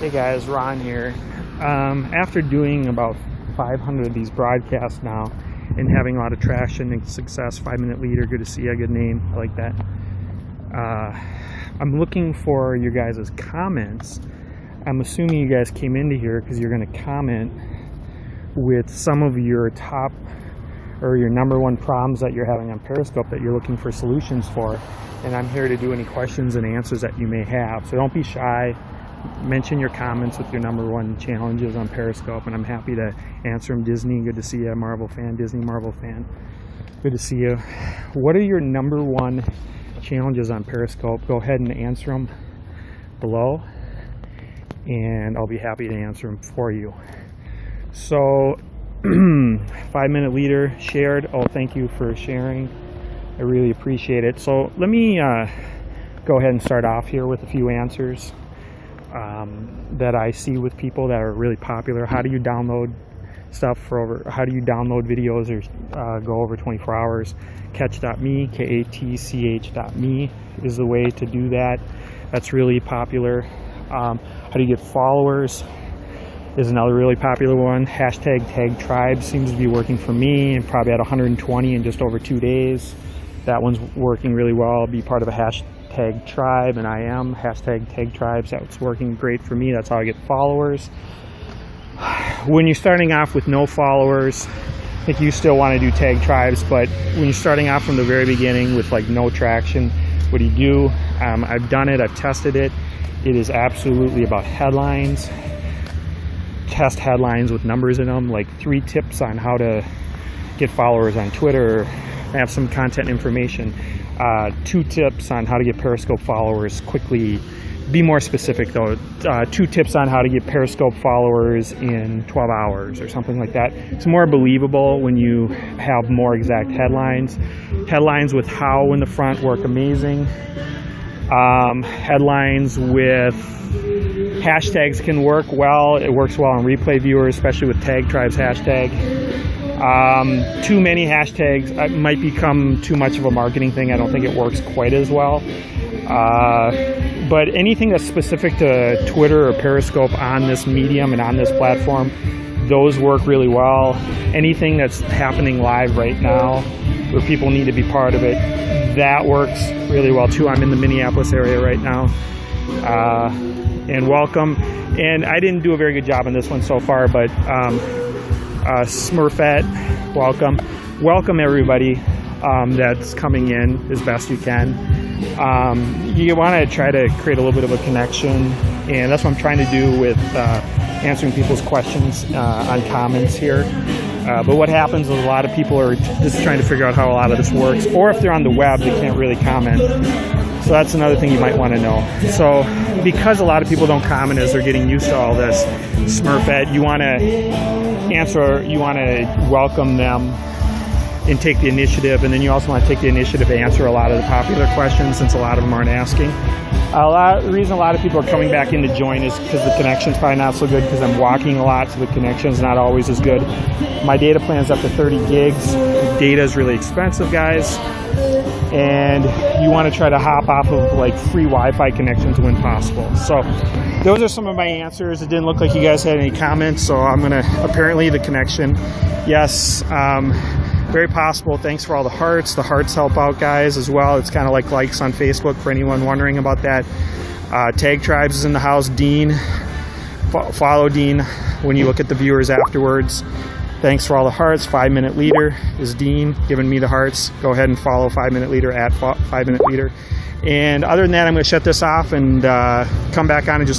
Hey guys, Ron here. After doing about 500 of these broadcasts now and having a lot of traction and success, 5-minute leader, good to see you, good name, I like that. I'm looking for your guys' comments. I'm assuming you guys came into here because you're going to comment with some of your top or your #1 problems that you're having on Periscope that you're looking for solutions for. And I'm here to do any questions and answers that you may have. So don't be shy. Mention your comments with your #1 challenges on Periscope, and I'm happy to answer them. Disney, good to see you. Marvel fan, Disney Marvel fan, good to see you. What are your #1 challenges on Periscope? Go ahead and answer them below, and I'll be happy to answer them for you. So 5-minute leader shared. Oh, thank you for sharing. I really appreciate it. So let me go ahead and start off here with a few answers that I see with people that are really popular. How do you download stuff how do you download videos or go over 24 hours? Catch.me, KATCH.me is the way to do that. That's really popular. How do you get followers is another really popular one. Hashtag tag tribe seems to be working for me, and probably at 120 in just over 2 days. That one's working really well. I'll be part of a hashtag tribe, and I am hashtag tag tribes. That's working great for me. That's how I get followers. When you're starting off with no followers, I think you still want to do tag tribes, but when you're starting off from the very beginning with like no traction, what do you do? I've done it, I've tested it. It is absolutely about headlines. Test headlines with numbers in them, like 3 tips on how to get followers on Twitter. I have some content information. 2 tips on how to get Periscope followers quickly. Be more specific though. 2 tips on how to get Periscope followers in 12 hours or something like that. It's more believable when you have more exact headlines. Headlines with how in the front work amazing. Headlines with hashtags can work well. It works well on replay viewers, especially with Tag Tribes hashtag. Too many hashtags might become too much of a marketing thing. I don't think it works quite as well. But anything that's specific to Twitter or Periscope on this medium and on this platform, those work really well. Anything that's happening live right now where people need to be part of it, that works really well too. I'm in the Minneapolis area right now. And welcome. And I didn't do a very good job on this one so far, but Smurfette, welcome. Welcome everybody that's coming in as best you can. You want to try to create a little bit of a connection, and that's what I'm trying to do with answering people's questions on comments here. But what happens is a lot of people are just trying to figure out how a lot of this works, or if they're on the web, they can't really comment. So that's another thing you might want to know. So because a lot of people don't comment as they're getting used to all this, Smurfette, you want to answer, you want to welcome them and take the initiative, and then you also want to take the initiative to answer a lot of the popular questions since a lot of them aren't asking. The reason a lot of people are coming back in to join is because the connection's probably not so good because I'm walking a lot, so the connection's not always as good. My data plan's up to 30 gigs. Data is really expensive, guys, and you want to try to hop off of like free Wi-Fi connections when possible. So those are some of my answers. It didn't look like you guys had any comments, so I'm gonna, apparently the connection, yes, very possible. Thanks for all the hearts. The hearts help out, guys, as well. It's kind of like likes on Facebook for anyone wondering about that. Tag Tribes is in the house. Dean, follow Dean when you look at the viewers afterwards. Thanks for all the hearts. 5-minute leader is Dean giving me the hearts. Go ahead and follow 5-minute leader at 5-minute leader. And other than that, I'm going to shut this off and come back on in just a